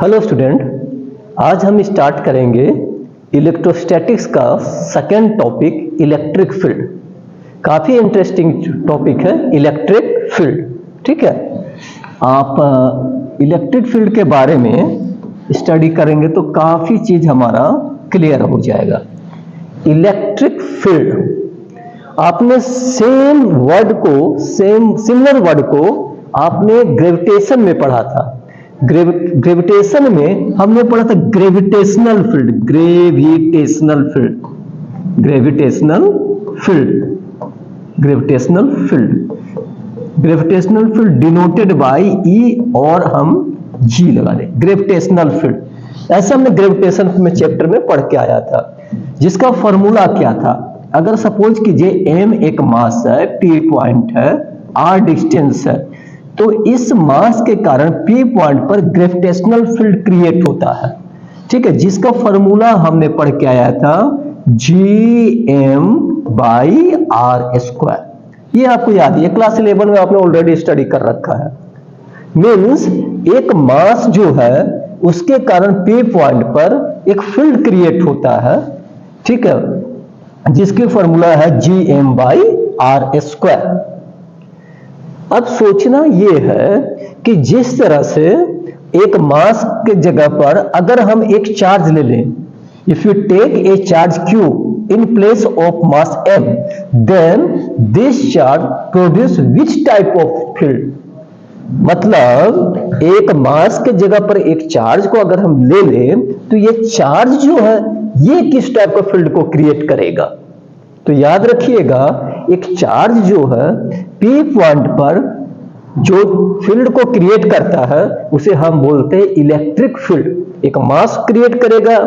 Hello student, आज हम start करेंगे इलेक्ट्रोस्टैटिक्स का सेकंड टॉपिक इलेक्ट्रिक फील्ड। काफ़ी इंटरेस्टिंग टॉपिक है इलेक्ट्रिक फील्ड। ठीक है, आप इलेक्ट्रिक फील्ड के बारे में स्टडी करेंगे तो काफ़ी चीज़ हमारा क्लियर हो जाएगा। इलेक्ट्रिक फील्ड आपने सिमिलर वर्ड को आपने ग्रेविटेशन में पढ़ा था। ग्रेविटेशन में हमने पढ़ा था gravitational field. Gravitational field denoted by E और हम जी लगा दें, ग्रेविटेशनल फील्ड। ऐसा हमने ग्रेविटेशन में चैप्टर में पढ़ के आया था, जिसका फॉर्मूला क्या था। अगर सपोज कीजिए m एक मास है, p पॉइंट है, r डिस्टेंस है, तो इस मास के कारण p पॉइंट पर ग्रेविटेशनल फील्ड क्रिएट होता है। ठीक है, जिसका फॉर्मूला हमने पढ़ के आया था gm बाई आर स्क्वायर। ये आपको याद है, क्लास 11 में आपने ऑलरेडी स्टडी कर रखा है। मीन्स एक मास जो है उसके कारण p पॉइंट पर एक फील्ड क्रिएट होता है। ठीक है, जिसकी फॉर्मूला है gm बाई आर स्क्वायर। अब सोचना यह है कि जिस तरह से एक मास के जगह पर अगर हम एक चार्ज ले लें, if you take a charge q in place of mass m, then this charge produce which type of field? मतलब एक मास के जगह पर एक चार्ज को अगर हम ले लें तो ये चार्ज जो है ये किस टाइप का फील्ड को क्रिएट करेगा। तो याद रखिएगा, एक चार्ज जो है p पॉइंट पर जो फील्ड को क्रिएट करता है उसे हम बोलते हैं इलेक्ट्रिक फील्ड। एक मास क्रिएट करेगा,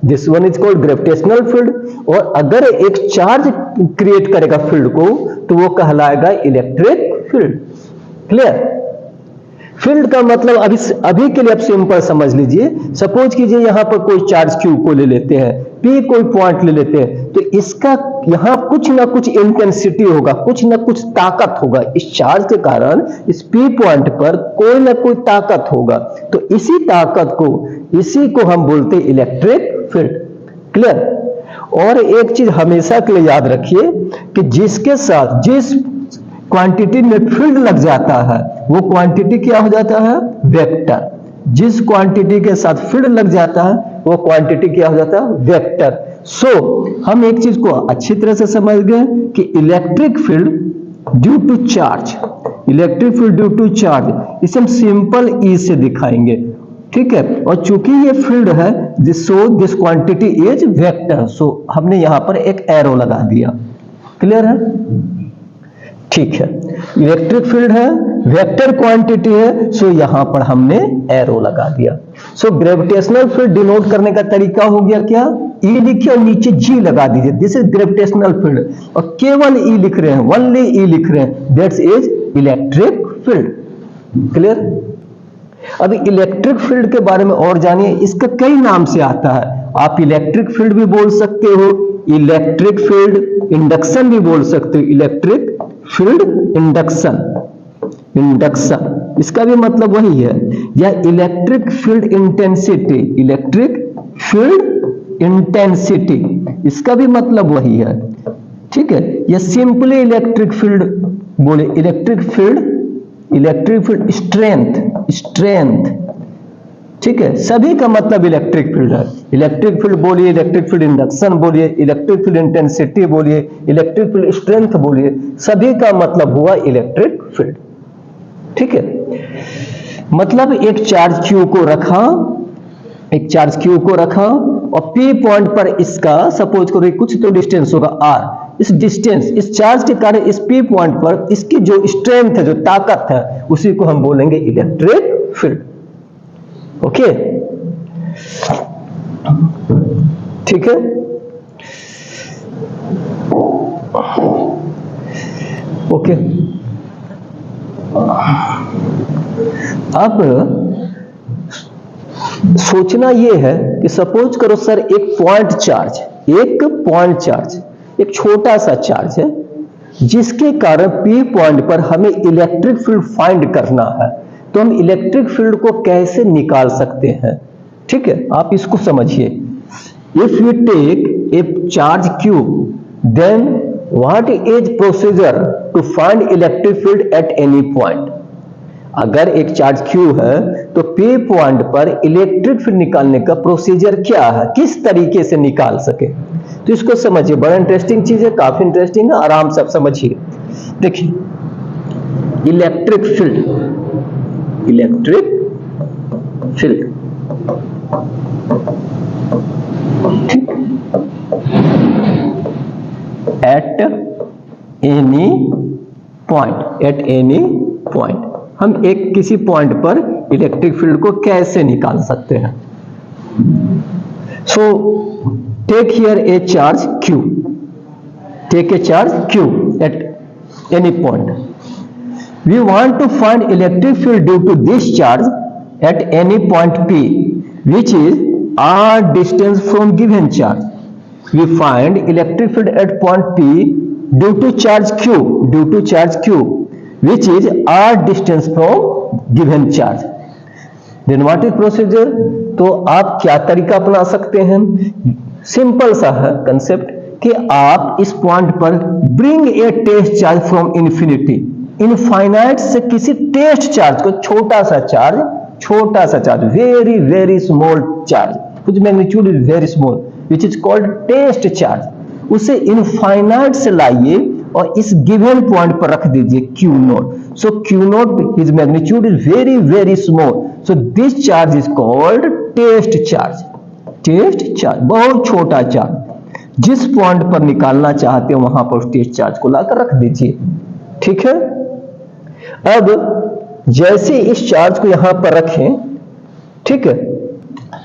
this one is called gravitational field, और अगर एक चार्ज क्रिएट करेगा फील्ड को तो वो कहलाएगा इलेक्ट्रिक फील्ड। क्लियर? फील्ड का मतलब अभी के लिए आप सिंपल समझ लीजिए। सपोज कीजिए यहां पर कोई चार्ज q को ले लेते हैं, p कोई पॉइंट ले लेते हैं, तो इसका यहां कुछ ना कुछ इंटेंसिटी होगा, कुछ ना कुछ ताकत होगा। इस चार्ज के कारण इस p पॉइंट पर कोई ना कोई ताकत होगा, तो इसी को हम बोलते हैं इलेक्ट्रिक फील्ड। क्लियर? और एक चीज हमेशा के लिए याद रखिए कि जिसके साथ जिस क्वांटिटी में फील्ड लग जाता है वो क्वांटिटी क्या हो जाता है? वेक्टर। जिस क्वांटिटी के साथ फील्ड लग जाता है वो क्वांटिटी क्या हो जाता है? वेक्टर। सो हम एक चीज को अच्छी तरह से समझ गए कि electric field due to charge, इसे हम सिंपल ई से दिखाएंगे। ठीक है, और चूंकि ये फील्ड है दिस क्वांटिटी इज वेक्टर, सो हमने यहां पर एक एरो लगा दिया। क्लियर है? ठीक है, इलेक्ट्रिक फील्ड है, वेक्टर क्वांटिटी है, सो यहां पर हमने एरो लगा दिया। सो ग्रेविटेशनल फील्ड डिनोट करने का तरीका हो गया क्या? ई लिखिए और नीचे जी लगा दीजिए, दिस इज ग्रेविटेशनल फील्ड, और केवल ई लिख रहे हैं, ओनली ई लिख रहे हैं, that's is electric field. Clear? अभी इलेक्ट्रिक फील्ड के बारे में और जानिए। इसका कई नाम से आता है। आप इलेक्ट्रिक फील्ड भी बोल सकते हो, इलेक्ट्रिक फील्ड इंडक्शन भी बोल सकते हो, इलेक्ट्रिक फील्ड इंडक्शन, इसका भी मतलब वही है। या इलेक्ट्रिक फील्ड इंटेंसिटी, इसका भी मतलब वही है। ठीक है, या सिंपली इलेक्ट्रिक फील्ड बोले, इलेक्ट्रिक फील्ड स्ट्रेंथ। ठीक है, सभी का मतलब इलेक्ट्रिक फील्ड है। इलेक्ट्रिक फील्ड बोलिए, इलेक्ट्रिक फील्ड इंडक्शन बोलिए, इलेक्ट्रिक फील्ड इंटेंसिटी बोलिए, इलेक्ट्रिक फील्ड स्ट्रेंथ बोलिए, सभी का मतलब हुआ इलेक्ट्रिक फील्ड। ठीक है, मतलब एक चार्ज q को रखा और p पॉइंट पर इसका सपोज करो कुछ तो डिस्टेंस होगा r। इस चार्ज के कारण इस p पॉइंट पर इसकी जो स्ट्रेंथ है, जो ताकत है, उसी को हम बोलेंगे इलेक्ट्रिक फील्ड। ओके, ठीक है। ओके, अब सोचना यह है कि सपोज करो सर एक पॉइंट चार्ज, एक छोटा सा चार्ज है जिसके कारण p पॉइंट पर हमें इलेक्ट्रिक फील्ड फाइंड करना है। तो हम इलेक्ट्रिक फील्ड को कैसे निकाल सकते हैं, ठीक है, आप इसको समझिए। If you take a charge Q, then what is procedure to find electric field at any point. अगर एक चार्ज Q है तो P पॉइंट पर इलेक्ट्रिक फील्ड निकालने का प्रोसीजर क्या है, किस तरीके से निकाल सके, तो इसको समझिए। बड़ा इंटरेस्टिंग चीज है, काफी इंटरेस्टिंग है, आराम से आप समझिए। देखिए, electric field at any point, हम एक किसी पॉइंट पर इलेक्ट्रिक फील्ड को कैसे निकाल सकते हैं। So take here a charge Q, take a charge Q at any point. We want to find electric field due to this charge at any point P, which is r distance from given charge. We find electric field at point P due to charge Q, which is r distance from given charge. Then what is procedure? तो आप क्या तरीका अपना सकते हैं? Simple सा है concept कि आप इस पॉइंट पर bring a test charge from infinity, infinite से किसी टेस्ट चार्ज को, छोटा सा charge, very very small charge, कुछ magnitude is very small, which is called test charge, उसे इनफाइनाइट से लाइए और इस गिवन पॉइंट पर रख दीजिए Q नोट। सो Q nought his magnitude is very very small, so this charge is called test charge, बहुत छोटा चार्ज। जिस पॉइंट पर निकालना चाहते हो वहां पर टेस्ट चार्ज को लाकर रख दीजिए, ठीक है। अब जैसे इस चार्ज को यहां पर रखें, ठीक है,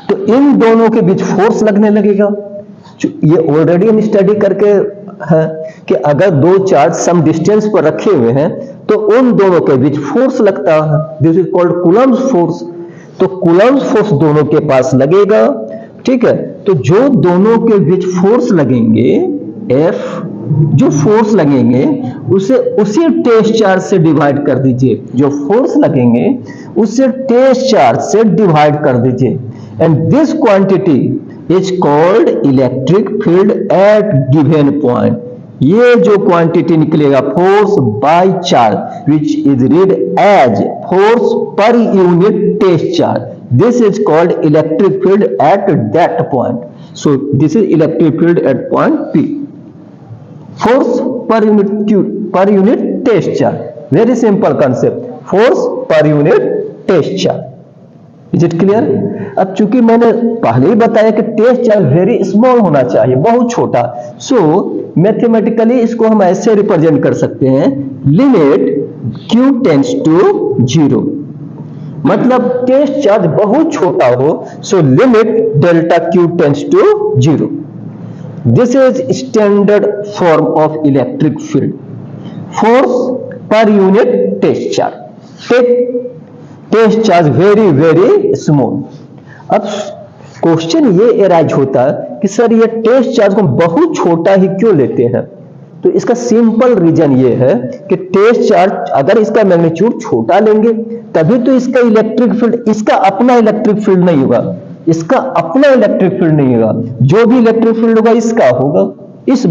तो इन दोनों के बीच फोर्स लगने लगेगा। ये ऑलरेडी हम स्टडी करके है कि अगर दो चार्ज सम डिस्टेंस पर रखे हुए हैं तो उन दोनों के बीच फोर्स लगता है, this is called Coulomb's force. तो कूलम्ब्स फोर्स दोनों के पास लगेगा, ठीक है। तो जो दोनों के बीच फोर्स लगेंगे F, जो फोर्स लगेंगे उसे उसी टेस्ट चार्ज से डिवाइड कर दीजिए, जो फोर्स लगेंगे उसे टेस्ट चार्ज से डिवाइड कर दीजिए, and this quantity is called electric field at given point. ये जो क्वांटिटी निकलेगा force by charge which is read as force per unit test charge, this is called electric field at that point. So this is electric field at point P। Force per unit test charge, very simple concept, force per unit test charge. Is it clear? अब चूंकि मैंने पहले ही बताया कि test charge very small होना चाहिए, बहुत छोटा, सो मैथमेटिकली इसको हम ऐसे रिप्रेजेंट कर सकते हैं, लिमिट Q टेंड्स टू 0, मतलब टेस्ट चार्ज बहुत छोटा हो, so limit delta Q tends to 0। This is standard form of electric field. Force per unit test charge. Test charge very small. अब क्वेश्चन ये एराइज होता है कि सर ये टेस्ट चार्ज को बहुत छोटा ही क्यों लेते हैं? तो इसका सिंपल रीजन ये है कि टेस्ट चार्ज अगर इसका मैग्नीट्यूड छोटा लेंगे तभी तो इसका इलेक्ट्रिक फील्ड, इसका अपना इलेक्ट्रिक फील्ड नहीं होगा, इसका अपना इलेक्ट्रिक फील्ड नहीं होगा, जो भी इलेक्ट्रिक फील्ड होगा इसका होगा, इस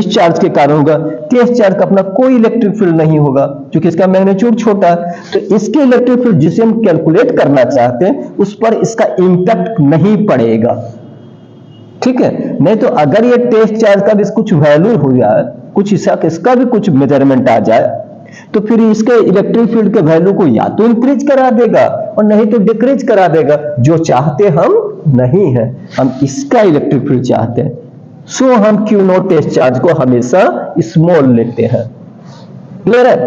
चार्ज के कारण होगा। टेस्ट चार्ज का अपना कोई इलेक्ट्रिक फील्ड नहीं होगा क्योंकि इसका मैग्नीट्यूड छोटा है, तो इसके इलेक्ट्रिक फील्ड जिसे हम कैलकुलेट करना चाहते हैं उस पर इसका इंपैक्ट नहीं पड़ेगा, ठीक है। नहीं तो अगर ये टेस्ट चार्ज का भी कुछ वैल्यू हो जाए, कुछ इसका भी कुछ मेजरमेंट आ जाए, तो फिर इसके इलेक्ट्रिक फील्ड के वैल्यू को या तो इंक्रीज करा देगा और नहीं तो डिक्रीज करा देगा, जो चाहते हम नहीं है, हम इसका इलेक्ट्रिक फील्ड चाहते हैं। सो हम Q नॉट टेस्ट चार्ज को हमेशा स्मॉल लेते हैं, क्लियर है?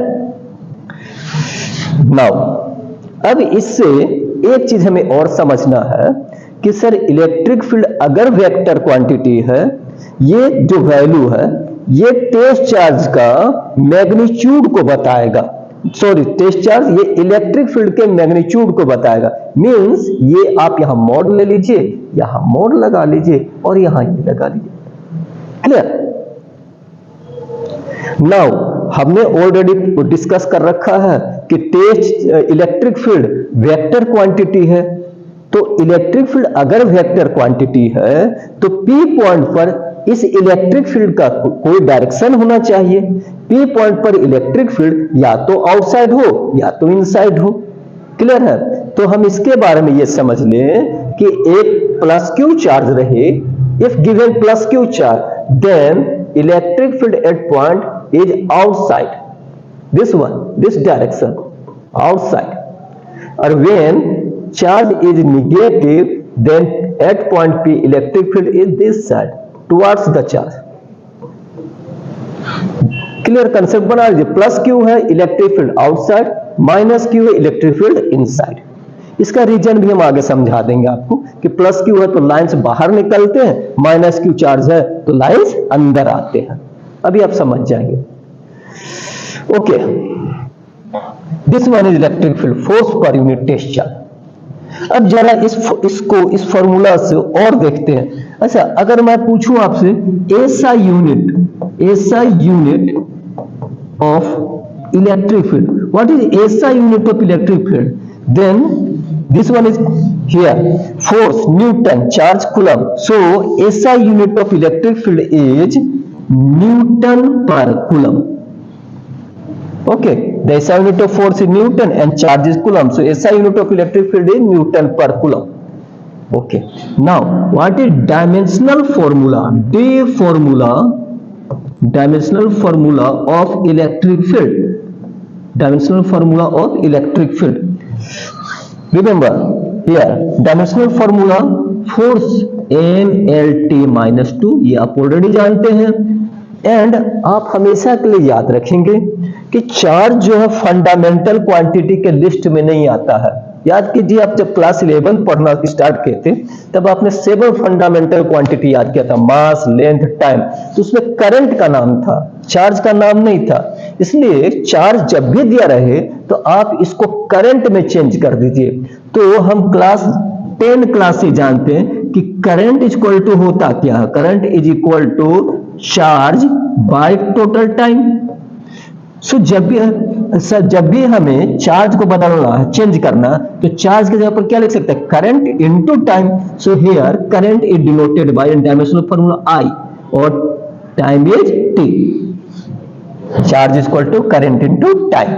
नाउ अब इससे एक चीज हमें और समझना है कि सर इलेक्ट्रिक फील्ड अगर वेक्टर क्वांटिटी है, ये जो वैल्यू है ये टेस्ट चार्ज का मैग्नीट्यूड को बताएगा, सॉरी टेस्ट चार्ज ये इलेक्ट्रिक फील्ड के मैग्नीट्यूड को बताएगा। मींस ये आप यहां मोड ले लीजिए, यहां मोड लगा लीजिए और यहां ये लगा लीजिए, क्लियर? नाउ हमने ऑलरेडी डिस्कस कर रखा है कि test electric field vector quantity है। तो इलेक्ट्रिक फील्ड अगर वेक्टर क्वांटिटी है तो पी पॉइंट पर इस इलेक्ट्रिक फील्ड का कोई डायरेक्शन होना चाहिए। पी पॉइंट पर इलेक्ट्रिक फील्ड या तो आउटसाइड हो या तो इनसाइड हो। क्लियर है? तो हम इसके बारे में ये समझ लें कि एक प्लस क्यू चार्ज रहे, if given plus Q charge then electric field at point is outside this one, this direction, outside. Or when charge is negative, then at point P electric field is this side, towards the charge. Clear concept बना लीजिए। Plus Q है electric field outside, minus Q है electric field inside. इसका reason भी हम आगे समझा देंगे आपको कि प्लस क्यू है तो लाइंस बाहर निकलते हैं, माइनस क्यू चार्ज है तो लाइंस अंदर आते हैं। अभी आप समझ जाएंगे। Okay, this one is electric field force per unit test charge. अब जरा इस फॉर्मूला से और देखते हैं। अच्छा, अगर मैं पूछूं आपसे SI unit of electric field, what is SI unit of electric field, then this one is here force newton, charge coulomb. So SI unit of electric field is newton per coulomb. Okay, the SI unit of force is Newton and charge is Coulomb. So SI unit of electric field is Newton per Coulomb. Okay. Now, what is dimensional formula? Dimensional formula of electric field. Dimensional formula of electric field. Remember here, dimensional formula force NLT minus 2. ये आप already जानते हैं। And आप हमेशा के लिए याद रखेंगे कि चार्ज जो है फंडामेंटल क्वांटिटी के लिस्ट में नहीं आता है। याद कीजिए, आप जब क्लास 11 पढ़ना स्टार्ट किए थे तब आपने 7 फंडामेंटल क्वांटिटी याद किया था, मास, लेंथ, टाइम। तो उसमें करंट का नाम था, चार्ज का नाम नहीं था। इसलिए चार्ज जब भी दिया रहे तो आप इसको करंट में चेंज कर दीजिए। तो हम क्लास 10 क्लास से जानते हैं कि करंट इज इक्वल टू होता क्या है, current is equal to charge by total time. So जब भी हमें चार्ज को बदलना है, चेंज करना, तो चार्ज की जगह पर क्या लिख सकते हैं, current into time. So here current is denoted by dimensional formula I और time is T. Charge is equal to current into time.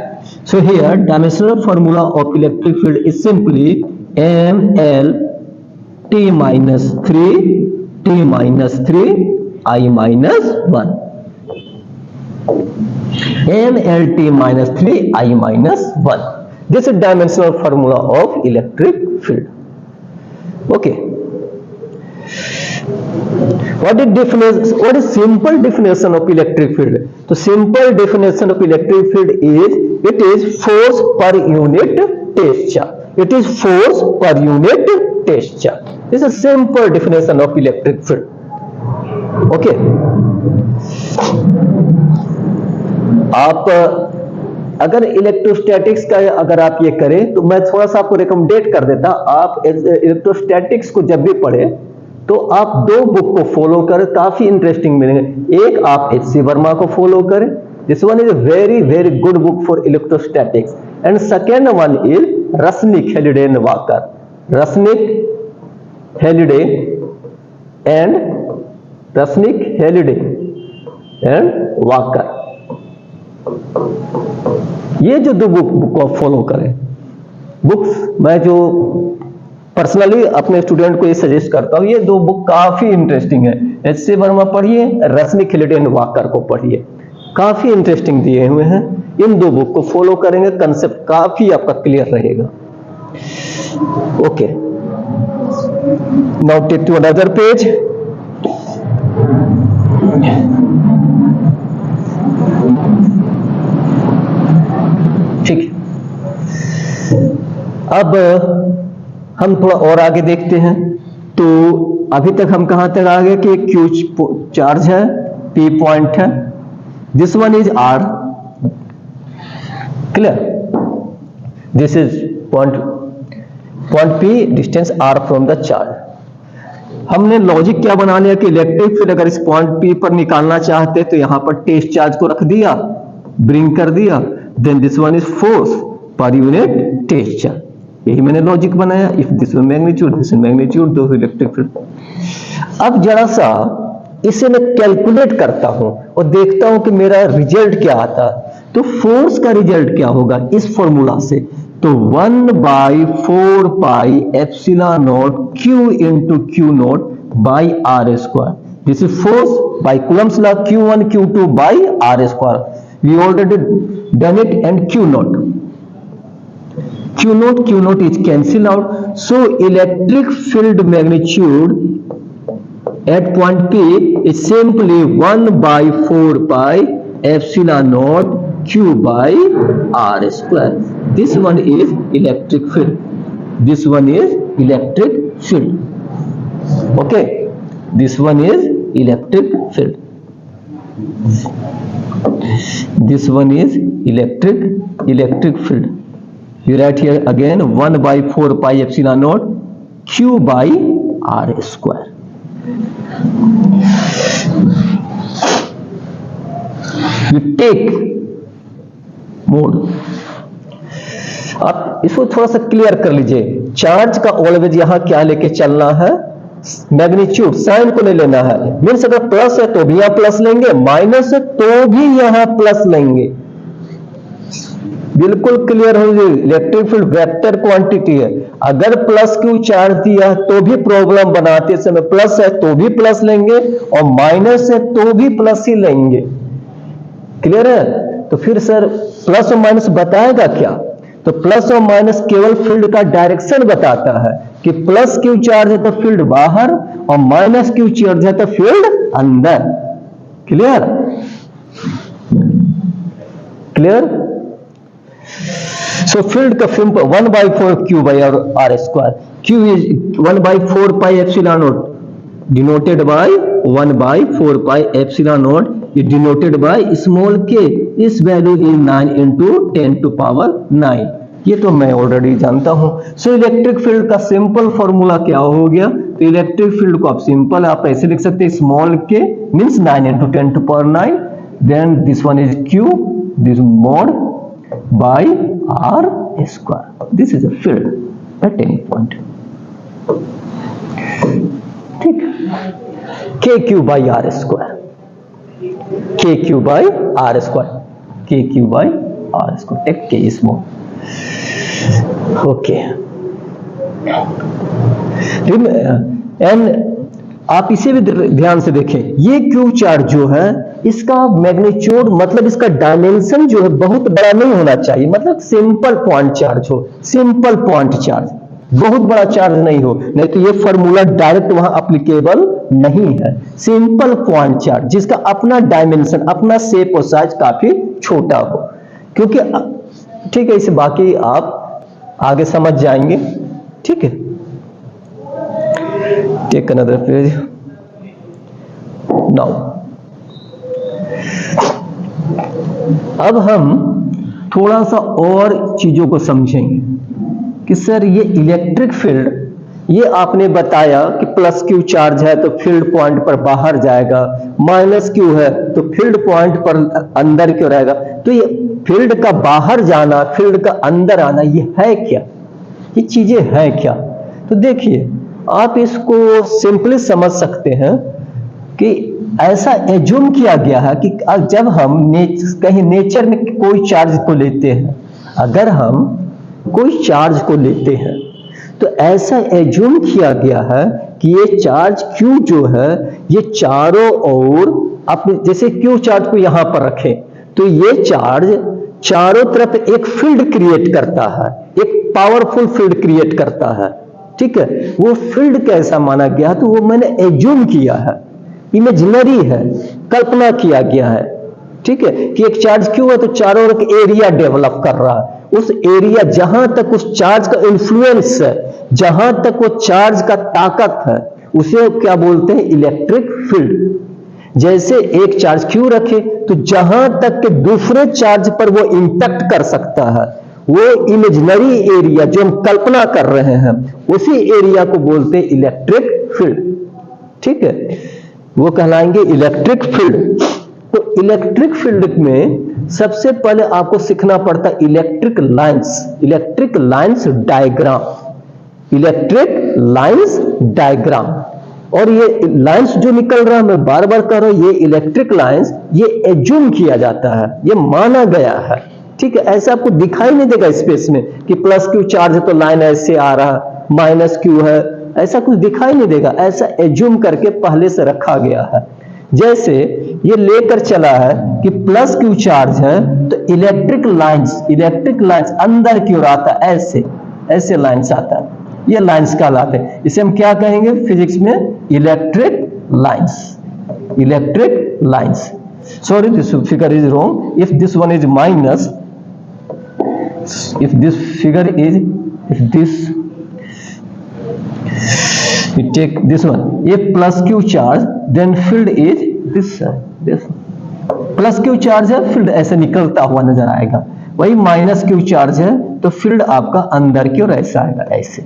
So here dimensional formula of electric field is simply ml t minus 3 I minus 1, mLT minus 3 I minus 1. This is dimensional formula of electric field. Okay. What is simple definition of electric field? So simple definition of electric field is it is force per unit test charge. It is force per unit test charge. This is a simple definition of electric field. Okay, आप अगर electrostatics का अगर आप ये करें तो मैं थोड़ा सा आपको रिकमेंडेट कर देता, आप इलेक्ट्रोस्टैटिक्स को जब भी पढ़े तो आप 2 बुक को फॉलो करें, काफी इंटरेस्टिंग मिलेंगे। एक आप HC वर्मा को फॉलो करें, this one is a very very good book for electrostatics, and second one is Resnick, Halliday and Walker, Resnick, Halliday and Walker. ये जो 2 बुक को फॉलो करें, बुक्स मैं जो पर्सनली अपने स्टूडेंट को ये सजेस्ट करता हूं, ये 2 बुक काफी इंटरेस्टिंग है। HC वर्मा पढ़िए, रसनिक, हेलिडे एंड वाकर को पढ़िए, काफी इंटरेस्टिंग दिए हुए हैं। इन 2 बुक को फॉलो करेंगे, कंसेप्ट काफी आपका क्लियर रहेगा। Okay, now take to another page. ठीक, अब हम थोड़ा और आगे देखते हैं। तो अभी तक हम कहां तक आ गए कि क्यू चार्ज है, पी पॉइंट है, this one is R, clear, this is point P, distance R from the charge. हमने लॉजिक क्या बना लिया कि इलेक्ट्रिक फील्ड अगर इस पॉइंट पी पर निकालना चाहते तो यहां पर टेस्ट चार्ज को रख दिया ब्रिंग कर दिया, then this one is force per unit tension. यही मैंने लॉजिक बनाया, if this magnitude this magnitude दो इलेक्ट्रिक फील्ड। अब जरा सा इसे मैं कैलकुलेट करता हूं और देखता हूं कि मेरा रिजल्ट क्या आता है। तो फोर्स का रिजल्ट क्या होगा इस फॉर्मूला से, तो 1/4 pi epsilon naught Q into Q naught by R square. This is force by Coulomb's law, Q1 Q2 by R square. We already done it, and Q naught is cancelled out. So electric field magnitude at point P is simply 1/4 pi epsilon naught Q by R square. This one is electric field. This one is electric field. Okay, this one is electric field. This one is electric field. You write here again 1/4 pi epsilon naught Q by R square. You take mode. आप इसको थोड़ा सा clear कर लीजिए। Charge का always यहां क्या लेके चलना है, मैग्नीट्यूड, साइन को नहीं लेना है। मीन्स अगर प्लस है तो भी यहां प्लस लेंगे, माइनस है तो भी यहां प्लस लेंगे। बिल्कुल क्लियर हो जाए, इलेक्ट्रिक फील्ड वेक्टर क्वांटिटी है। अगर प्लस क्यू चार्ज दिया तो भी प्रॉब्लम बनाते समय प्लस है तो भी प्लस लेंगे और माइनस है तो भी प्लस ही लेंगे। क्लियर है? तो फिर सर प्लस और माइनस बताएगा क्या, तो प्लस और माइनस केवल फील्ड का डायरेक्शन बताता है कि प्लस क्यू चार्ज है तो फील्ड बाहर और माइनस क्यू चार्ज है तो फील्ड अंदर। क्लियर? So field का simple 1/4 Q by R square. Q is 1/4 pi epsilon naught denoted by 1/4 pi epsilon naught is denoted by small k. This value is 9 into 10 to power 9. ये तो मैं already जानता हूं। So electric field का simple formula क्या हो गया, तो इलेक्ट्रिक फील्ड को आप सिंपल आप ऐसे लिख सकते हैं, स्मॉल के means 9 into 10 to power 9, then this one is Q, this mod by R square. This is a field at any point. ठीक, KQ by R square. KQ by R square. KQ by R square. Take K small. Okay. And आप इसे भी ध्यान से देखें, ये Q charge जो है इसका मैग्नीट्यूड मतलब इसका डायमेंशन जो है बहुत बड़ा नहीं होना चाहिए, मतलब सिंपल पॉइंट चार्ज हो, सिंपल पॉइंट चार्ज, बहुत बड़ा चार्ज नहीं हो, नहीं तो ये फॉर्मूला डायरेक्ट वहां एप्लीकेबल नहीं है। सिंपल पॉइंट चार्ज जिसका अपना डायमेंशन, अपना शेप और साइज काफी छोटा हो, क्योंकि ठीक है, इसे बाकी आप आगे समझ जाएंगे। ठीक है, टेक अनदर पेज नाउ। अब हम थोड़ा सा और चीजों को समझेंगे कि सर ये इलेक्ट्रिक फील्ड, ये आपने बताया कि प्लस क्यू चार्ज है तो फील्ड पॉइंट पर बाहर जाएगा, माइनस क्यू है तो फील्ड पॉइंट पर अंदर क्यों रहेगा, तो ये फील्ड का बाहर जाना, फील्ड का अंदर आना, ये है क्या, ये चीजें हैं क्या। तो देखिए आप इसको सिंपली समझ सकते हैं कि ऐसा एज्यूम किया गया है कि जब हम कहीं नेचर में कोई चार्ज को लेते हैं, अगर हम कोई चार्ज को लेते हैं तो ऐसा एज्यूम किया गया है कि ये चार्ज Q जो है ये चारों ओर, अपने जैसे Q चार्ज को यहां पर रखें तो ये चार्ज चारों तरफ एक फील्ड क्रिएट करता है, एक पावरफुल फील्ड क्रिएट करता है। ठीक है, वो फील्ड कैसा माना गया तो वो मैंने एज्यूम किया है, इमेजिनरी है, कल्पना किया गया है। ठीक है, कि एक चार्ज क्यों है तो चारों ओर एक एरिया डेवलप कर रहा है, उस एरिया जहां तक उस चार्ज का इन्फ्लुएंस है, जहां तक वो चार्ज का ताकत है, उसे क्या बोलते हैं, इलेक्ट्रिक फील्ड। जैसे एक चार्ज क्यों रखे तो जहां तक के दूसरे चार्ज पर वो इंपैक्ट कर सकता है, वो इमेजिनरी एरिया जो हम कल्पना कर रहे हैं, उसी एरिया को बोलते हैं इलेक्ट्रिक फील्ड। ठीक है, वो कहलाएंगे इलेक्ट्रिक फील्ड। तो इलेक्ट्रिक फील्ड में सबसे पहले आपको सीखना पड़ता है electric lines diagram, electric lines diagram. और ये लाइंस जो निकल रहा है, मैं बार बार कह रहा हूं, ये इलेक्ट्रिक लाइंस, ये एज्यूम किया जाता है, ये माना गया है, ठीक है। ऐसा आपको दिखाई नहीं देगा स्पेस में कि प्लस क्यू चार्ज है तो लाइन ऐसे आ रहा है, माइनस क्यू है, ऐसा कुछ दिखाई नहीं देगा। ऐसा एज्यूम करके पहले से रखा गया है। जैसे ये लेकर चला है कि प्लस क्यू चार्ज है तो इलेक्ट्रिक लाइंस अंदर की ओर आता है, ऐसे लाइंस आता है, ये लाइंस कहलाते हैं। इसे हम क्या कहेंगे फिजिक्स में? Electric lines. Sorry, this figure is wrong. If this one is minus, if this we take this one, a plus q charge, then field is this plus Q charge है, field ऐसे निकलता हुआ नजर आएगा। वही minus Q charge है तो field आपका अंदर की ओर ऐसा आएगा, ऐसे।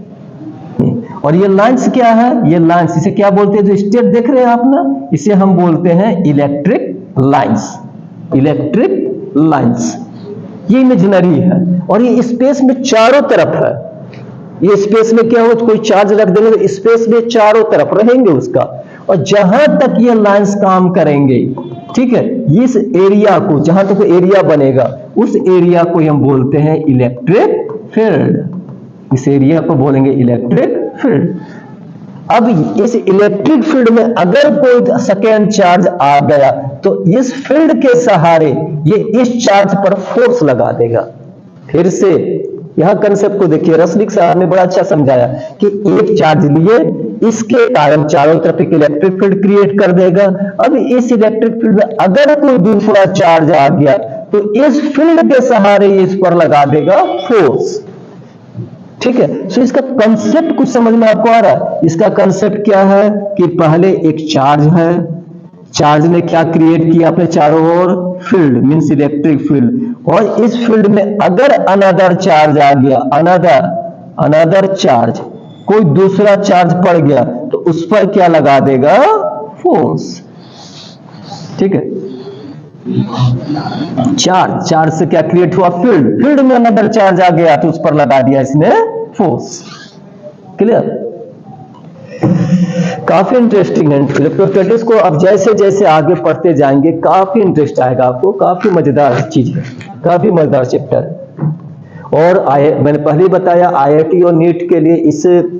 और ये लाइंस क्या है? ये लाइंस, इसे क्या बोलते हैं? जो स्टेट देख रहे हैं आप ना, इसे हम बोलते हैं इलेक्ट्रिक लाइंस। ये इमेजिनरी है और ये स्पेस में चारों तरफ है। ये स्पेस में क्या हो, कोई चार्ज रख देंगे तो स्पेस में चारों तरफ रहेंगे उसका, और जहां तक ये लाइंस काम करेंगे, ठीक है, इस एरिया को, जहां तक एरिया बनेगा उस एरिया को हम बोलते हैं इलेक्ट्रिक फील्ड। इस एरिया को बोलेंगे इलेक्ट्रिक फील्ड। अब इस इलेक्ट्रिक फील्ड में अगर कोई सेकेंड चार्ज आ गया तो इस फील्ड के सहारे ये इस चार्ज पर फोर्स लगा देगा। फिर से यह कंसेप्ट को देखिए, रसनिक साहब ने बड़ा अच्छा समझाया कि एक चार्ज लिए, इसके कारण चारों तरफ एक इलेक्ट्रिक फील्ड क्रिएट कर देगा। अब इस इलेक्ट्रिक फील्ड में अगर कोई दूसरा चार्ज आ गया तो इस फील्ड के सहारे इस पर लगा देगा फोर्स, ठीक है। सो इसका कंसेप्ट कुछ समझ में आपको आ रहा है? इसका कंसेप्ट क्या है कि पहले एक चार्ज है, चार्ज ने क्या क्रिएट किया अपने चारों ओर? Field, means electric field. और इस फील्ड में अगर अनदर चार्ज आ गया, अनदर चार्ज, कोई दूसरा चार्ज पड़ गया तो उस पर क्या लगा देगा? फोर्स, ठीक है। चार्ज से क्या क्रिएट हुआ? फील्ड में अनदर चार्ज आ गया तो उस पर लगा दिया इसने फोर्स। क्लियर? काफी इंटरेस्टिंग है इलेक्ट्रोस्टैटिक्स को। अब जैसे जैसे आगे पढ़ते जाएंगे काफी इंटरेस्ट आएगा आपको, काफी मजेदार चीज है, काफी मजेदार चैप्टर है। और मैंने पहले ही बताया IIT और नीट के लिए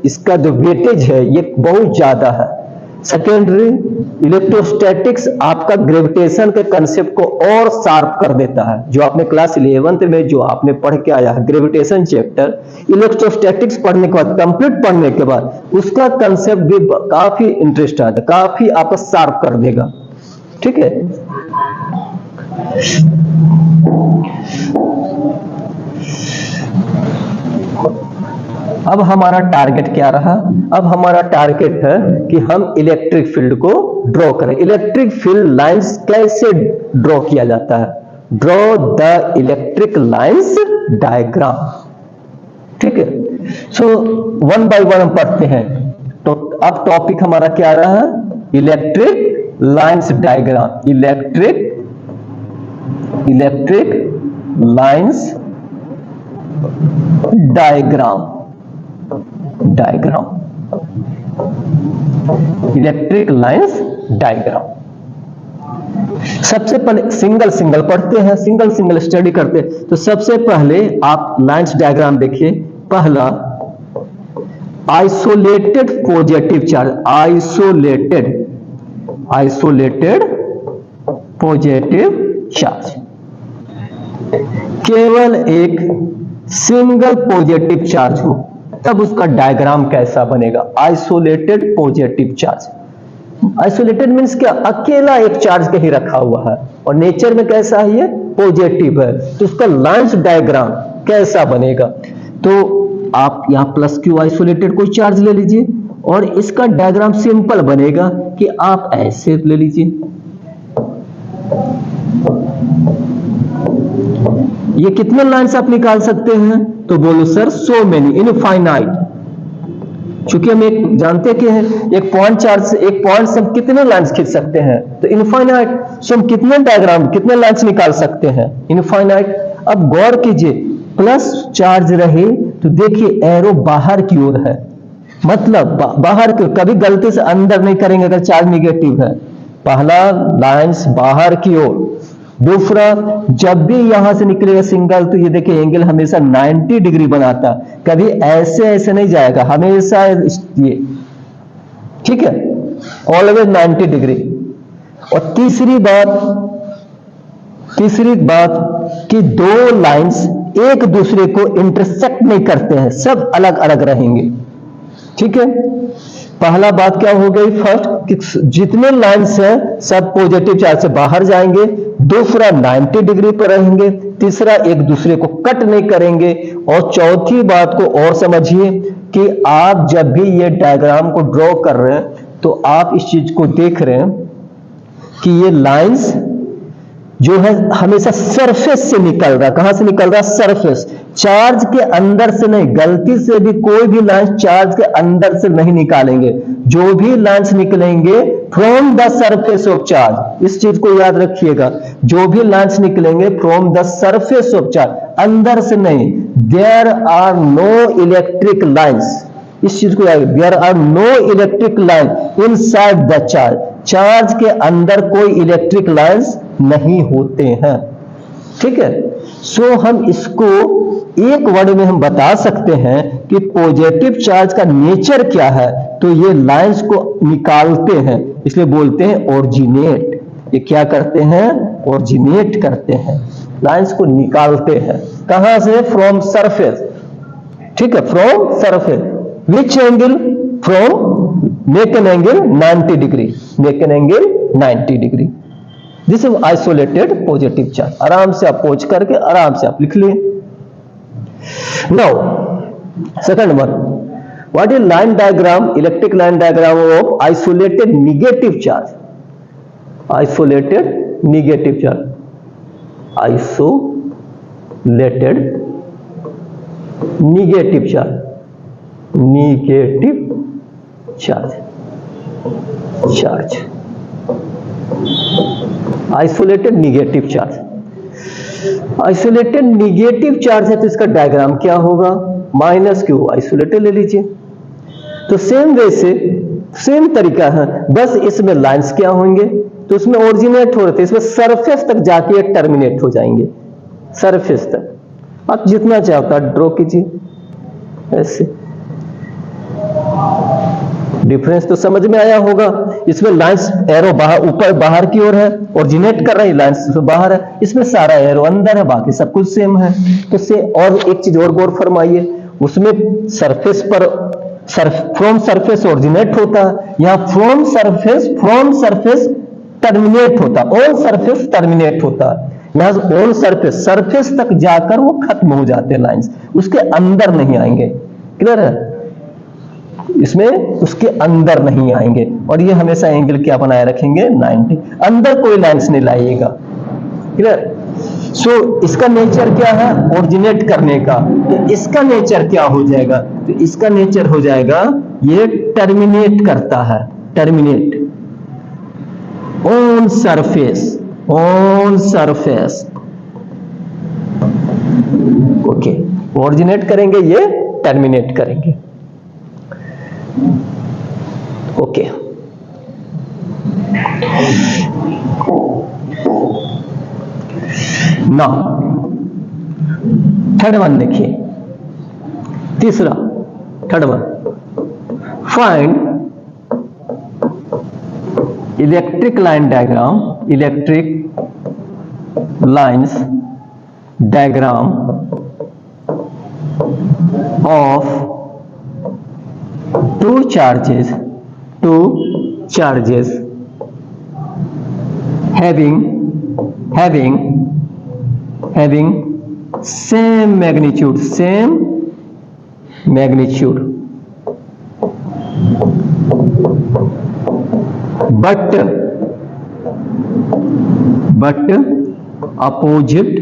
इसका जो वेटेज है ये बहुत ज्यादा है। सेकेंडरी इलेक्ट्रोस्टैटिक्स आपका ग्रेविटेशन के कंसेप्ट को और शार्प कर देता है। जो आपने क्लास 11th में जो आपने पढ़ के आया है ग्रेविटेशन चैप्टर, इलेक्ट्रोस्टैटिक्स पढ़ने के बाद, कंप्लीट पढ़ने के बाद उसका कंसेप्ट भी काफी इंटरेस्ट आता है, काफी आपको शार्प कर देगा, ठीक है। अब हमारा टारगेट क्या रहा? अब हमारा टारगेट है कि हम इलेक्ट्रिक फील्ड को ड्रॉ करें। इलेक्ट्रिक फील्ड लाइंस कैसे ड्रॉ किया जाता है? Draw the electric lines diagram, ठीक है। सो वन बाय वन हम पढ़ते हैं। तो अब टॉपिक हमारा क्या रहा? Electric lines diagram. Electric lines diagram, electric lines diagram. सबसे पहले सिंगल पढ़ते हैं, सिंगल स्टडी करते हैं। तो सबसे पहले आप लाइंस डायग्राम देखिए। पहला isolated positive charge, isolated positive charge, केवल एक सिंगल पॉजिटिव चार्ज हो तब उसका डायग्राम कैसा बनेगा? Isolated positive charge. Isolated means क्या? अकेला एक चार्ज कहीं रखा हुआ है और नेचर में कैसा है? ये पॉजिटिव है, तो उसका लाइंस डायग्राम कैसा बनेगा? तो आप यहां प्लस क्यू आइसोलेटेड कोई चार्ज ले लीजिए और इसका डायग्राम सिंपल बनेगा कि आप ऐसे ले लीजिए। ये कितने लाइंस आप निकाल सकते हैं? तो बोलो सर सो मेनी, इनफाइनाइट। चूंकि हम एक जानते कि हैं एक पॉइंट चार्ज से एक पॉइंट से हम कितने लाइंस खींच सकते हैं, तो इनफाइनाइट से हम कितने डायग्राम कितने लाइंस निकाल सकते हैं, इनफाइनाइट। अब गौर कीजिए प्लस चार्ज रहे तो देखिए एरो बाहर की ओर है, मतलब बाहर की, कभी गलती से अंदर नहीं करेंगे अगर चार्ज नेगेटिव है। पहला लाइंस बाहर की ओर। दूसरा, जब भी यहां से निकलेगा सिंगल तो ये देखिए एंगल हमेशा 90 डिग्री बनाता, कभी ऐसे ऐसे नहीं जाएगा, हमेशा ये, ठीक है, ऑलवेज 90 डिग्री। और तीसरी बात कि दो लाइंस एक दूसरे को इंटरसेक्ट नहीं करते हैं, सब अलग अलग रहेंगे, ठीक है। पहला बात क्या हो गई, फर्स्ट कि जितने लाइंस हैं सब पॉजिटिव चार्ज से बाहर जाएंगे, दूसरा 90 डिग्री पर रहेंगे, तीसरा एक दूसरे को कट नहीं करेंगे, और चौथी बात को और समझिए कि आप जब भी ये डायग्राम को ड्रॉ कर रहे हैं तो आप इस चीज को देख रहे हैं कि ये लाइंस जो है हमेशा सरफेस से निकल रहा है। कहां से निकल रहा है, सरफेस, चार्ज के अंदर से नहीं। गलती से भी कोई भी लाइंस चार्ज के अंदर से नहीं निकालेंगे, जो भी लाइंस निकलेंगे from the surface of charge, इस चीज को याद रखिएगा, जो भी लाइंस निकलेंगे from the surface of charge, अंदर से नहीं। There are no electric lines, इस चीज को याद, there are no electric line inside the charge, charge के अंदर कोई इलेक्ट्रिक लाइंस नहीं होते हैं, ठीक है। सो हम इसको एक वर्ड में हम बता सकते हैं कि पॉजिटिव चार्ज का नेचर क्या है, तो ये लाइंस को निकालते हैं, इसलिए बोलते हैं ओरिजिनेट। ये क्या करते हैं, ओरिजिनेट करते हैं, लाइंस को निकालते हैं। कहां से, फ्रॉम सरफेस, ठीक है, from surface. Which angle, from make an angle 90 degree, make an angle 90 degree. This is isolated positive charge. आराम से आप पोज करके आराम से आप लिख लिए। Now second one, what is line diagram, electric line diagram of isolated negative charge, isolated negative charge, isolated negative charge, negative charge, charge, isolated negative charge. Isolated negative charge है तो इसका डायग्राम क्या होगा, माइनस क्यू, आइसोलेटेड ले लीजिए। तो same way से same तरीका है, बस इसमें लाइंस क्या होंगे, तो इसमें ओरिजिनेट हो रहे थे, इसमें सरफेस तक जाके टर्मिनेट हो जाएंगे, सरफेस तक। आप जितना चाहता ड्रॉ कीजिए ऐसे। डिफरेंस तो समझ में आया होगा। इसमें लाइंस एरो बाहर, ऊपर बाहर की ओर है, ओरिजिनेट कर रही लाइंस बाहर है, इसमें सारा एरो अंदर है, बाकी सब कुछ सेम है। तो से और एक चीज और गौर फरमाइए, उसमें सरफेस पर फ्रॉम सरफेस ओरिजिनेट होता है, यहां फ्रॉम सरफेस टर्मिनेट होता, ऑन सरफेस टर्मिनेट होता है। यहां ऑन सरफेस तक जाकर वो खत्म हो जाते हैं लाइंस, उसके अंदर नहीं आएंगे। क्लियर है, इसमें उसके अंदर नहीं आएंगे। और ये हमेशा एंगल क्या बनाए रखेंगे, 90, अंदर कोई लाइंस नहीं लाइएगा। क्लियर। सो इसका नेचर क्या है, ओरिजिनेट करने का। तो इसका नेचर क्या हो जाएगा, तो इसका नेचर हो जाएगा ये टर्मिनेट करता है, terminate on surface, on surface. Okay, originate करेंगे, ये टर्मिनेट करेंगे। ओके, नाउ थर्ड वन देखिए, तीसरा third one, find electric line diagram, electric lines diagram of two charges having same magnitude, but opposite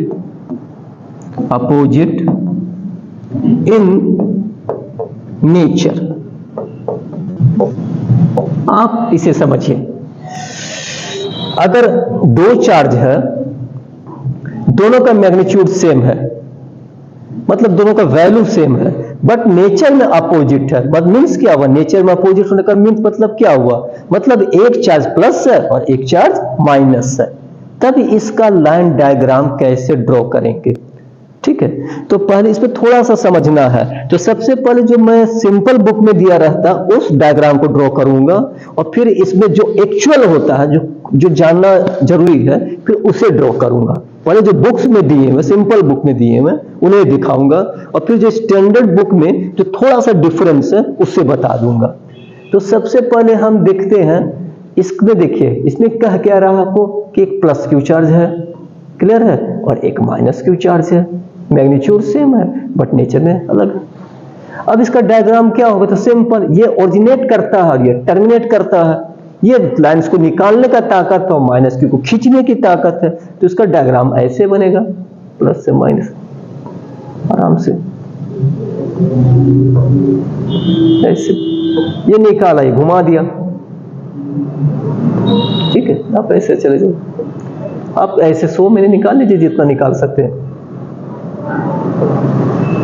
in nature, आप इसे समझिए, अगर दो चार्ज है, दोनों का मैग्नीट्यूड सेम है, मतलब दोनों का वैल्यू सेम है, बट नेचर में अपोजिट है। बट मीन्स क्या हुआ? नेचर में अपोजिट होने का मीन्स मतलब क्या हुआ? मतलब एक चार्ज प्लस है और एक चार्ज माइनस है। तब इसका लाइन डायग्राम कैसे ड्रॉ करेंगे? ठीक है, तो पहले इसमें थोड़ा सा समझना है। तो सबसे पहले जो मैं सिंपल बुक में दिया रहता उस डायग्राम को ड्रॉ करूंगा, और फिर इसमें जो एक्चुअल होता है, जो जानना जरूरी है, फिर उसे ड्रॉ करूंगा। पहले जो बुक्स में दिए हुए, सिंपल बुक में दिए हुए, उन्हें दिखाऊंगा, और फिर जो स्टैंडर्ड बुक में जो थोड़ा सा डिफरेंस है उससे बता दूंगा। तो सबसे पहले हम देखते हैं इसमें। देखिए, इसमें कह क्या रहा आपको कि एक प्लस क्यू चार्ज है, क्लियर है, और एक माइनस क्यू चार्ज है। मैग्नीट्यूड सेम है बट नेचर में अलग है। अब इसका डायग्राम क्या होगा? तो सिंपल, ये ओरिजिनेट करता है, ये टर्मिनेट करता है। ये लाइंस को निकालने का ताकत और माइनस क्यू को खींचने की ताकत है। तो इसका डायग्राम ऐसे बनेगा, प्लस से माइनस, आराम से ऐसे। ये निकाला, ये घुमा दिया, ठीक है। आप ऐसे चले जाओ, आप ऐसे 100 मैंने निकाल लीजिए जितना निकाल सकते हैं।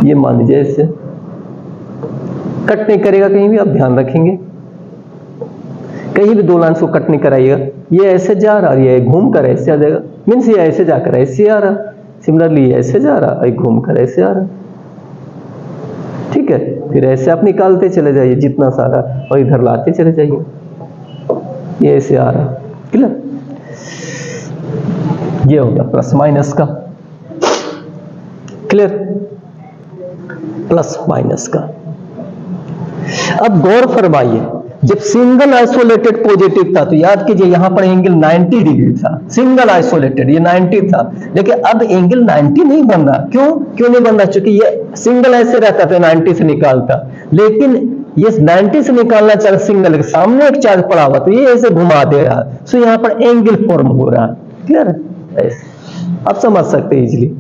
ये मान लीजिए ऐसे कट नहीं करेगा कहीं भी, आप ध्यान रखेंगे, कहीं भी दो लाइन को कट नहीं कराइएगा। ये ऐसे जा रहा, ये घूम कर ऐसे आ जाएगा, मीन्स ये ऐसे जाकर ऐसे आ रहा, सिमिलरली ऐसे जा रहा, ये घूम कर ऐसे आ रहा, ठीक है। फिर ऐसे आप निकालते चले जाइए जितना सारा, और इधर लाते चले जाइए, ये ऐसे आ रहा, क्लियर। ये हो गया प्लस माइनस का, क्लियर, प्लस माइनस का। अब गौर फरमाइए, जब सिंगल आइसोलेटेड पॉजिटिव था तो याद कीजिए यहां पर एंगल 90 डिग्री था, सिंगल आइसोलेटेड ये 90 था, लेकिन अब एंगल 90 नहीं बन रहा। क्यों नहीं बन रहा? क्योंकि ये सिंगल ऐसे रहता तो 90 से निकालता, लेकिन ये 90 से निकालना चाह सिंगल के सामने एक चार्ज पड़ा हुआ, तो ये ऐसे घुमा दे रहा, सो यहां पर एंगल फॉर्म हो रहा, क्लियर है? ऐसे आप समझ सकते हैं इजीली,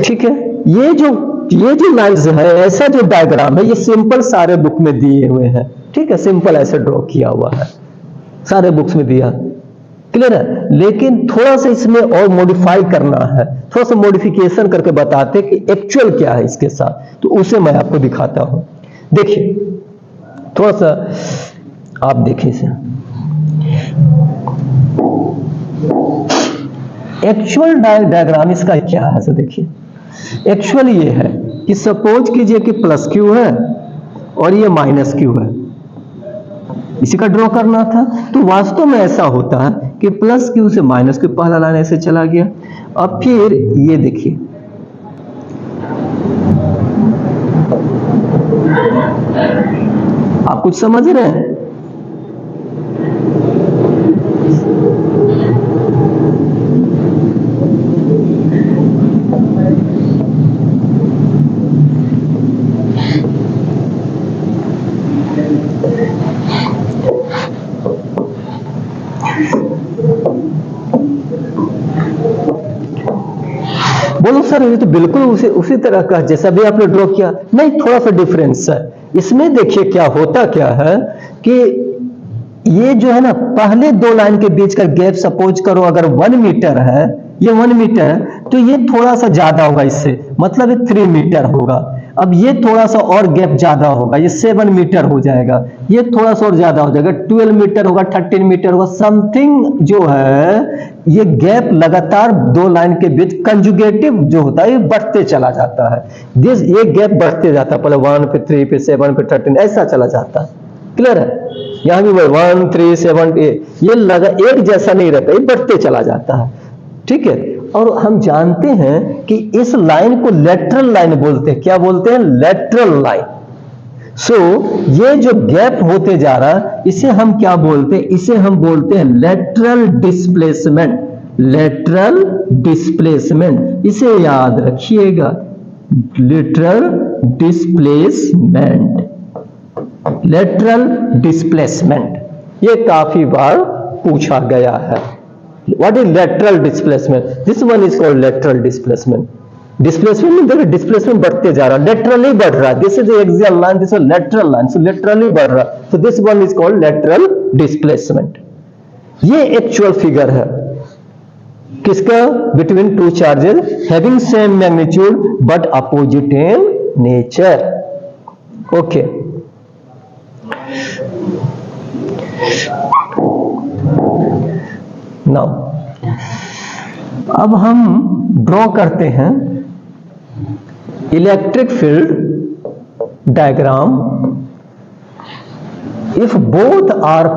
ठीक है। ये जो लाइंस है, ऐसा जो डायग्राम है, ये सिंपल सारे बुक में दिए हुए हैं, ठीक है। सिंपल ऐसे ड्रॉ किया हुआ है, सारे बुक्स में दिया, क्लियर है। लेकिन थोड़ा सा इसमें और मॉडिफाई करना है, थोड़ा सा मॉडिफिकेशन करके बताते कि एक्चुअल क्या है इसके साथ, तो उसे मैं आपको दिखाता हूं। देखिए, थोड़ा सा आप देखिए इसे, एक्चुअल डायग्राम इसका क्या है। देखिए, एक्चुअल ये है कि सपोज कीजिए कि प्लस क्यू है और ये माइनस क्यू है, इसी का ड्रॉ करना था। तो वास्तव में ऐसा होता है कि प्लस क्यू से माइनस क्यू पहला लाइन ऐसे चला गया। अब फिर ये देखिए, आप कुछ समझ रहे हैं? बोलो सर ये तो बिल्कुल उसी तरह का जैसा भी आपने ड्रॉ किया। नहीं, थोड़ा सा डिफरेंस है इसमें। देखिए क्या होता क्या है कि ये जो है ना, पहले दो लाइन के बीच का गैप सपोज करो अगर 1 मीटर है, ये 1 मीटर है, तो ये थोड़ा सा ज्यादा होगा इससे, मतलब ये 3 मीटर होगा। अब ये थोड़ा सा और गैप ज्यादा होगा, ये 7 मीटर हो जाएगा, ये थोड़ा सा और ज्यादा हो जाएगा, 12 मीटर होगा, 13 मीटर होगा, समथिंग जो है। ये गैप लगातार दो लाइन के बीच कंजुगेटिव जो होता है ये बढ़ते चला जाता है। ये गैप बढ़ते जाता है, पहले 1 पे 3 पे 7 पे 13 ऐसा चला जाता है, क्लियर है। यहां भी 1 3 7 ये लगा एक जैसा नहीं रहता, ये बढ़ते चला जाता है, ठीक है। और हम जानते हैं कि इस लाइन को लेटरल लाइन बोलते हैं। क्या बोलते हैं? Lateral line. सो ये जो गैप होते जा रहा, इसे हम क्या बोलते हैं? इसे हम बोलते हैं लेटरल डिस्प्लेसमेंट। लेटरल डिस्प्लेसमेंट, इसे याद रखिएगा, लेटरल डिस्प्लेसमेंट। लेटरल डिस्प्लेसमेंट ये काफी बार पूछा गया है। What is lateral displacement? This one is called lateral displacement. Displacement में देखो डिस्प्लेसमेंट बढ़ते जा रहा है, लेटरली बढ़ रहा है, this is axial line, this is lateral line, so laterally बढ़ रहा है, so this one is called lateral displacement. ये एक्चुअल फिगर है किसका, between two charges having same magnitude but opposite in nature. Okay, now अब हम draw करते हैं electric field diagram if both are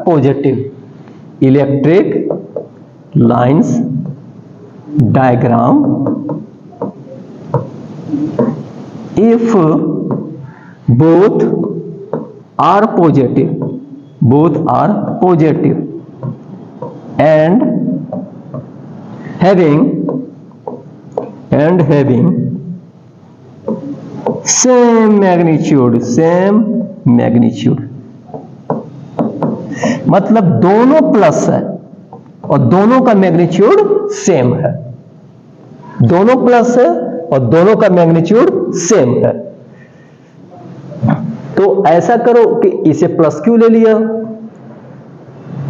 positive, electric lines diagram if both are positive and having same magnitude, मतलब दोनों plus है और दोनों का मैग्नीट्यूड सेम है, दोनों प्लस है और दोनों का मैग्नीट्यूड सेम है। तो ऐसा करो कि इसे प्लस क्यू ले लिया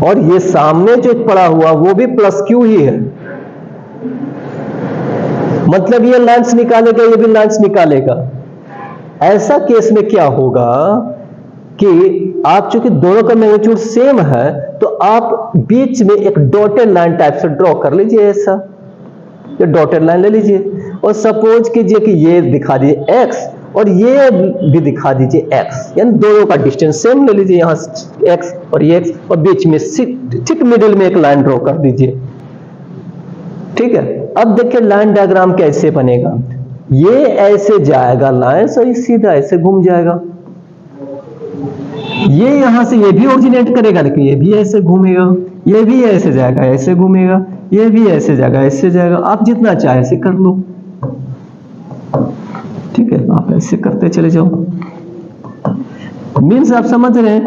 और ये सामने जो पड़ा हुआ वो भी प्लस क्यू ही है, मतलब ये लाइंस निकालेगा, ये भी लाइंस निकालेगा। ऐसा केस में क्या होगा कि आप चूंकि दोनों का मैग्नीट्यूड सेम है तो आप बीच में एक डॉटेड लाइन टाइप से ड्रॉ कर लीजिए, ऐसा ये डॉटेड लाइन ले लीजिए और सपोज कीजिए कि ये दिखा दीजिए x और ये भी दिखा दीजिए x, यानी दोनों का डिस्टेंस सेम ले लीजिए, यहां x और ये x और बीच में ठीक मिडिल में एक लाइन ड्रॉ कर दीजिए। ठीक है, अब देखिए लाइन डायग्राम कैसे बनेगा, ये ऐसे जाएगा लाइन और सीधा ऐसे घूम जाएगा, ये यहां से ये भी ओरिजिनेट करेगा लेकिन ये भी ऐसे घूमेगा, ये भी ऐसे जाएगा ऐसे घूमेगा, ये भी ऐसे जाएगा ऐसे जाएगा, आप जितना चाहे ऐसे कर लो। ठीक है, आप ऐसे करते चले जाओ। मीन्स आप समझ रहे हैं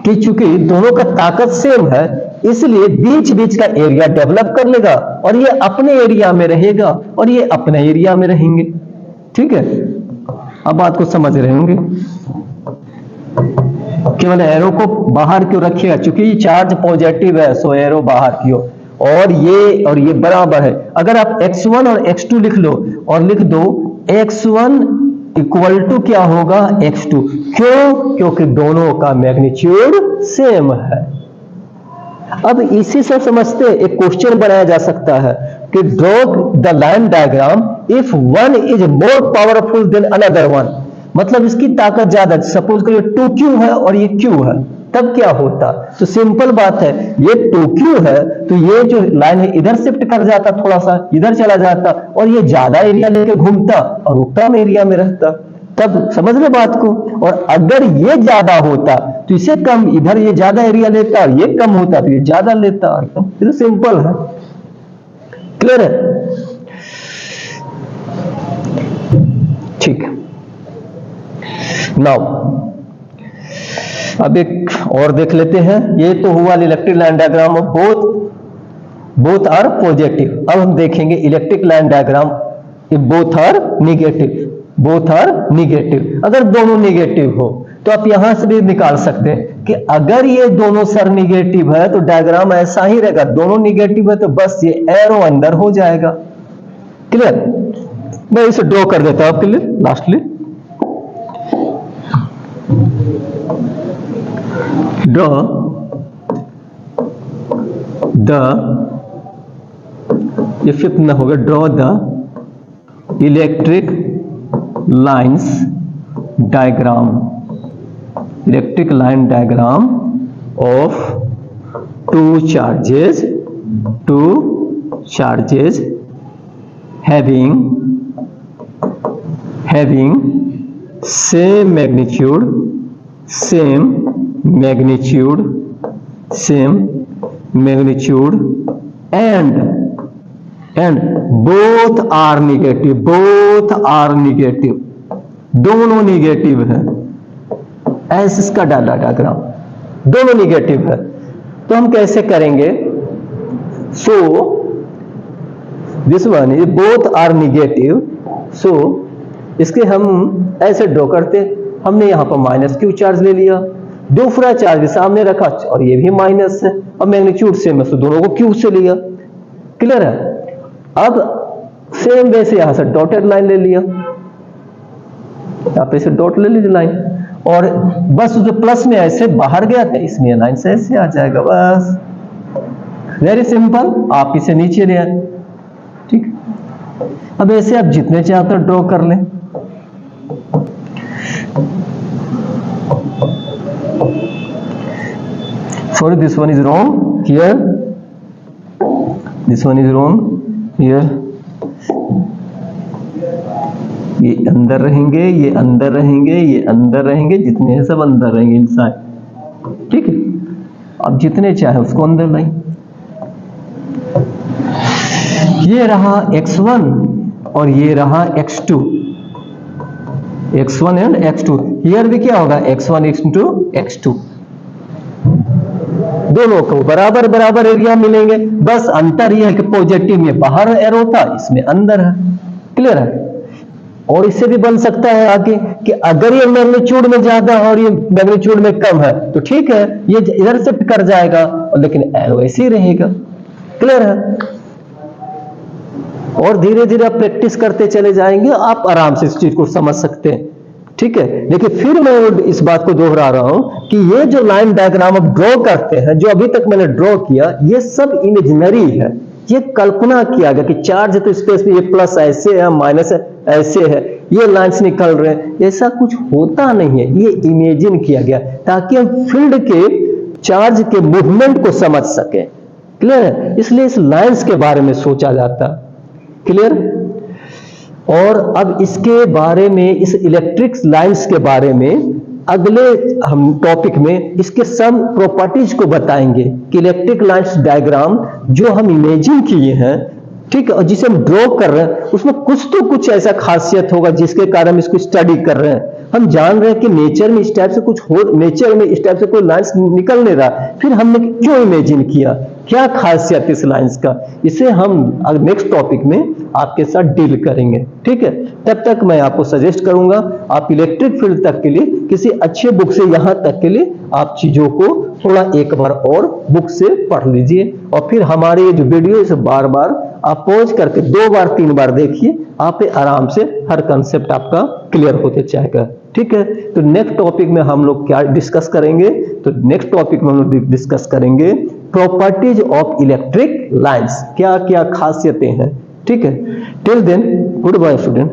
कि चूंकि दोनों का ताकत सेम है इसलिए बीच बीच का एरिया डेवलप कर लेगा और ये अपने एरिया में रहेगा और ये अपने एरिया में रहेंगे। ठीक है, अब बात को समझ रहे होंगे। केवल एरो को बाहर क्यों रखिएगा, क्योंकि ये चार्ज पॉजिटिव है सो एरो बाहर की ओर, और ये बराबर है। अगर आप x1 और x2 लिख लो और लिख दो x1 इक्वल टू क्या होगा x2, क्यों, क्योंकि दोनों का मैग्नीट्यूड सेम है। अब इसी से समझते एक क्वेश्चन बनाया जा सकता है कि draw the line diagram if one is more powerful than another one, मतलब इसकी ताकत ज्यादा, सपोज करिए 2q है और ये q है, तब क्या होता। तो सिंपल बात है, ये 2q है तो ये जो लाइन है इधर शिफ्ट कर जाता, थोड़ा सा इधर चला जाता और ये ज्यादा एरिया लेके घूमता और कम एरिया में रहता, तब समझ लो बात को। और अगर ये ज्यादा होता तो इसे कम, इधर ये ज्यादा एरिया लेता और ये कम होता तो ये ज्यादा लेता। ये तो सिंपल है, क्लियर है। ठीक है, नाउ अब एक और देख लेते हैं। ये तो हुआ electric line diagram of both are positive. अब हम देखेंगे electric line diagram if both are negative. अगर दोनों निगेटिव हो तो आप यहां से भी निकाल सकते हैं कि अगर ये दोनों सर निगेटिव है तो डायग्राम ऐसा ही रहेगा, दोनों निगेटिव है तो बस ये एरो अंदर हो जाएगा। क्लियर, मैं इसे ड्रॉ कर देता हूं आपके लिए लास्टली। Draw the, ये फिफ्थ ना होगा, draw the electric lines diagram, electric line diagram of two charges having same magnitude and both are negative, दोनों निगेटिव है। ऐसे इसका डाला डायग्राम, दोनों निगेटिव है तो हम कैसे करेंगे। So this one is both are negative, so इसके हम ऐसे ड्रॉ करते, हमने यहाँ पर माइनस क्यू चार्ज ले लिया, दूसरा चार्ज सामने रखा और ये भी माइनस है, और मैग्नीट्यूड सेम है तो दोनों को क्यू से लिया। क्लियर है? अब सेम वैसे यहां से डॉटेड लाइन ले लिया, यहां पे से डॉट ले लीजिए लाइन, और बस जो प्लस में ऐसे बाहर गया था इसमें लाइन से ऐसे आ जाएगा, बस वेरी सिंपल। आप इसे नीचे ले आए, ठीक। अब ऐसे आप जितने चाहते हो ड्रॉ कर लें। Sorry, this one is wrong here. This one is wrong here. ये अंदर रहेंगे, ये अंदर रहेंगे, ये अंदर रहेंगे, जितने हैं सब अंदर रहेंगे इनसाइड, ठीक है। अब जितने चाहे उसको अंदर लाएं। ये रहा x1 और ये रहा x2, x1 and x2। Here भी क्या होगा, x1 x2 x2, दोनों को बराबर बराबर एरिया मिलेंगे, बस अंतर यह है कि पॉजिटिव में बाहर एरो था, इसमें अंदर है। क्लियर है? और इससे भी बन सकता है आगे कि अगर ये मैग्नीट्यूड में ज्यादा है और ये मैग्नीट्यूड में कम है तो ठीक है, ये इधर शिफ्ट कर जाएगा, लेकिन एरो ऐसे ही रहेगा। क्लियर है? और धीरे धीरे आप प्रैक्टिस करते चले जाएंगे, आप आराम से इस चीज को समझ सकते हैं। ठीक है, देखिए फिर मैं इस बात को दोहरा रहा हूं कि ये जो लाइन डायग्राम आप ड्रॉ करते हैं, जो अभी तक मैंने ड्रॉ किया, ये सब इमेजिनरी है, ये कल्पना किया गया कि चार्ज है तो स्पेस में ये प्लस ऐसे है, माइनस ऐसे है, ये लाइंस निकल रहे हैं, ऐसा कुछ होता नहीं है, ये इमेजिन किया गया ताकि हम फील्ड के चार्ज के मूवमेंट को समझ सकें। क्लियर है? इसलिए इस लाइंस के बारे में सोचा जाता। क्लियर? और अब इसके बारे में, इस इलेक्ट्रिक लाइंस के बारे में अगले हम टॉपिक में इसके सम प्रॉपर्टीज को बताएंगे कि इलेक्ट्रिक लाइंस डायग्राम जो हम इमेजिन किए हैं, ठीक है, और जिसे हम ड्रॉ कर रहे हैं, उसमें कुछ तो कुछ ऐसा खासियत होगा जिसके कारण हम इसको स्टडी कर रहे हैं। हम जान रहे हैं कि नेचर में इस टाइप से कुछ हो, नेचर में इस टाइप से कोई लाइंस निकल नहीं रहा, फिर हमने क्यों इमेजिन किया, क्या खासियत इस लाइंस का, इसे हम नेक्स्ट टॉपिक में आपके साथ डील करेंगे। ठीक है, तब तक मैं आपको सजेस्ट करूंगा आप इलेक्ट्रिक फील्ड तक के लिए किसी अच्छे बुक से, यहां तक के लिए आप चीजों को थोड़ा एक बार और बुक से पढ़ लीजिए, और फिर हमारे जो वीडियो से बार बार आप पॉज करके 2 बार 3 बार देखिए, आप आराम से हर कंसेप्ट आपका क्लियर होते जाएगा। ठीक है, तो नेक्स्ट टॉपिक में हम लोग क्या डिस्कस करेंगे, तो नेक्स्ट टॉपिक में हम लोग डिस्कस करेंगे प्रॉपर्टीज ऑफ इलेक्ट्रिक लाइंस, क्या क्या खासियतें हैं। ठीक है, till then good bye student.